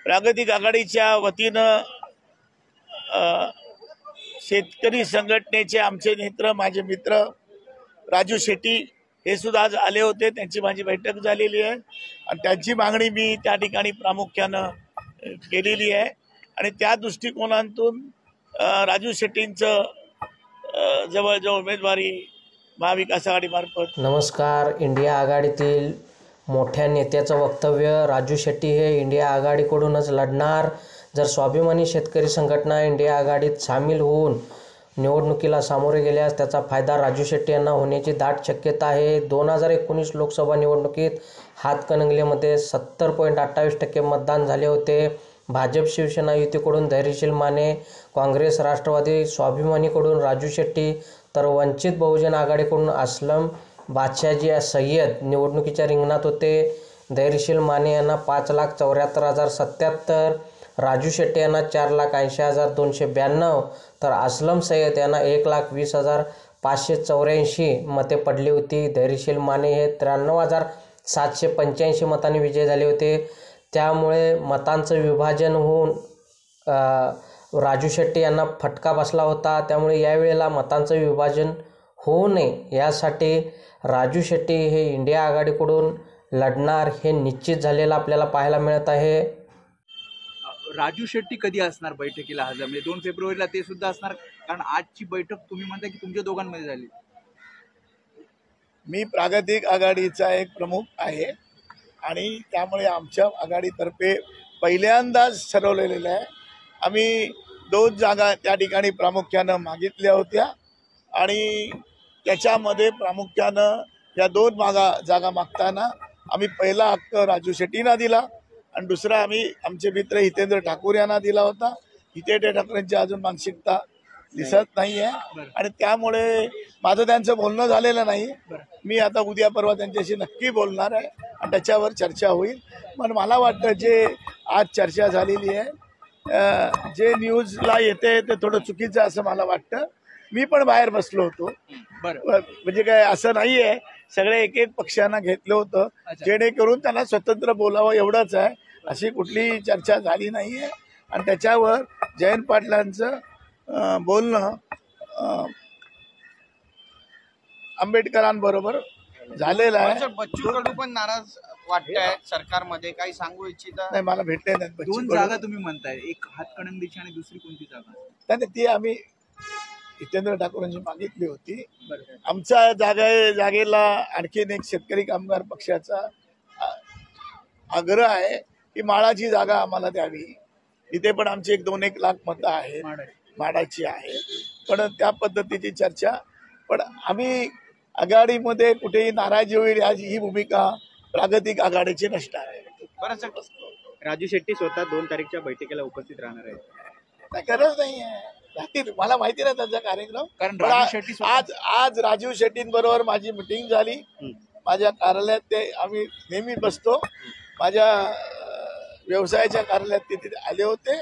प्रागतिक आघाडीच्या वतीनं शेतकरी संघटनेचे आमचे नेत्र माझे मित्र राजू शेट्टी हे सुद्धा आज आले होते। त्यांची माझी बैठक झालेली आहे आणि त्यांची मागणी मी त्या ठिकाणी प्रामुख्यानं केलेली आहे आणि त्या दृष्टिकोनातून राजू शेट्टींचं जवळजवळ उमेदवारी महाविकास आघाडीमार्फत। नमस्कार। इंडिया आघाडीतील मोठ्या नेत्याचं वक्तव्य, राजू शेट्टी हे इंडिया आघाडीकडूनच लढणार। जर स्वाभिमानी शेतकरी संघटना इंडिया आघाडीत सामील होऊन निवडणुकीला सामोरे गेल्यास त्याचा फायदा राजू शेट्टी यांना होण्याची दाट शक्यता आहे। 2019 लोकसभा निवडणुकीत हातकणंगलेमध्ये 70.28% मतदान झाले होते। भाजप शिवसेना युतीकडून धैर्यशील माने, काँग्रेस राष्ट्रवादी स्वाभिमानीकडून राजू शेट्टी तर वंचित बहुजन आघाडीकडून असलम बादशाहजी सय्यद निवडणुकीच्या रिंगणात होते। धैर्यशील माने यांना 5,74,077, राजू शेट्टी यांना 4,80,292 तर असलम सय्यद यांना 1,20,584 मते पडली होती। धैर्यशील माने हे 93,785 मतांनी विजयी झाले होते। त्यामुळे मतांचं विभाजन होऊन राजू शेट्टी यांना फटका बसला होता। त्यामुळे यावेळेला मतांचं विभाजन होऊ नये यासाठी राजू शेट्टी हे इंडिया आघाडीकडून लढणार हे निश्चित झालेलं आपल्याला पाहायला मिळत आहे। राजू शेट्टी कधी असणार बैठकीला हजर? म्हणजे 2 फेब्रुवारीला ते सुद्धा असणार, कारण आजची बैठक तुम्ही म्हणता की तुमच्या दोघांमध्ये झाली। मी प्रागतिक आघाडीचा एक प्रमुख आहे आणि त्यामुळे आमच्या आघाडीतर्फे पहिल्यांदाच ठरवलेलं आहे। आम्ही 2 जागा त्या ठिकाणी प्रामुख्यानं मागितल्या होत्या आणि त्याच्यामध्ये प्रामुख्यानं या 2 जागा मागताना आम्ही पहिला हक्क राजू शेट्टींना दिला आणि दुसरा आम्ही आमचे मित्र हितेंद्र ठाकूर यांना दिला होता। हितेंद्र ठाकूरांची अजून मानसिकता दिसत नाही आहे आणि त्यामुळे माझं त्यांचं बोलणं झालेलं नाही। मी आता उद्या परवा त्यांच्याशी नक्की बोलणार आहे आणि त्याच्यावर चर्चा होईल। पण मला वाटतं जे आज चर्चा झालेली आहे, जे न्यूजला येते ते थोडं चुकीचं असं मला वाटतं। मी पण बाहेर बसलो होतो, म्हणजे काय असं नाही आहे, सगळे एक पक्षांना घेतलं होतं जेणेकरून त्यांना स्वतंत्र बोलावं एवढंच आहे। अशी कुठली चर्चा झाली नाही आहे आणि त्याच्यावर जयंत पाटलांचं बोलणं आंबेडकरांबरोबर झालेलं आहे। बच्चू कडू पण नाराज वाटतंय सरकारमध्ये, काही सांगू इच्छिता? नाही, मला भेटले नाही। 2 जागा तुम्ही म्हणताय, एक हातकणंगलेची आणि दुसरी कोणती जागा? नाही, ती आम्ही हितेंद्र ठाकूरांची मागितली होती। आमच्या जागेला आणखीन एक शेतकरी कामगार पक्षाचा आग्रह आहे की माडाची जागा आम्हाला द्यावी। इथे पण आमची 1 लाख मतं आहेत, माडाची आहे, पण त्या पद्धतीची चर्चा। पण आम्ही आघाडीमध्ये कुठेही नाराजी होईल ही भूमिका प्रागतिक आघाडीची नसणार आहे। बरं, राजू शेट्टी स्वतः 2 तारीखच्या बैठकीला उपस्थित राहणार आहेत? नाही, गरज नाही आहे, मला माहिती नाही त्यांचा कार्यक्रम। कारण आज राजू शेट्टींबरोबर माझी मिटिंग झाली माझ्या कार्यालयात। ते आम्ही नेहमी बसतो, माझ्या व्यवसायाच्या कार्यालयात ते तिथे आले होते।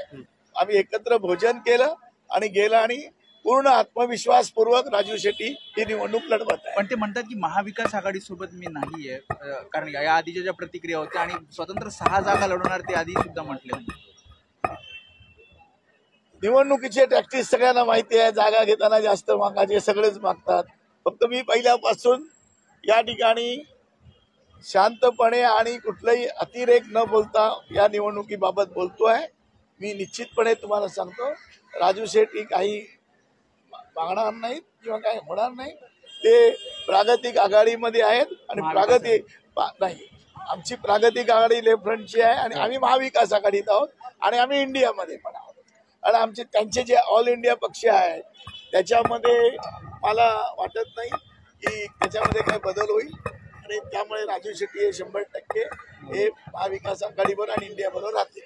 आम्ही एकत्र भोजन केलं आणि गेलं आणि पूर्ण आत्मविश्वासपूर्वक राजू शेट्टी ही निवडणूक लढवत आहे। पण ते म्हणतात की महाविकास आघाडी सोबत मी नाही आहे, कारण या आधीच्या ज्या प्रतिक्रिया होत्या आणि स्वतंत्र 6 जागा लढवणार ते आधी सुद्धा म्हटले। निवडणुकीची टॅक्टिक्स सगळ्यांना माहिती आहे, जागा घेताना जास्त मागायचे सगळेच मागतात। फक्त मी पहिल्यापासून या ठिकाणी शांतपणे आणि कुठलाही अतिरेक न बोलता या निवडणुकीबाबत बोलतोय। मी निश्चितपणे तुम्हाला सांगतो, राजू शेट्टी काही मागणार नाहीत किंवा काही होणार नाही। ते प्रागतिक आघाडीमध्ये आहेत आणि नाही, आमची प्रागतिक आघाडी लेफ्ट फ्रंटची आहे आणि आम्ही महाविकास आघाडीत आहोत आणि आम्ही इंडियामध्ये पण आहोत आणि त्यांचे जे ऑल इंडिया पक्ष आहेत त्याच्यामध्ये मला वाटत नाही की त्याच्यामध्ये काही बदल होईल आणि त्यामुळे राजू शेट्टी हे 100% हे महाविकास आघाडीबरोबर आणि इंडियाबरोबर राहतील।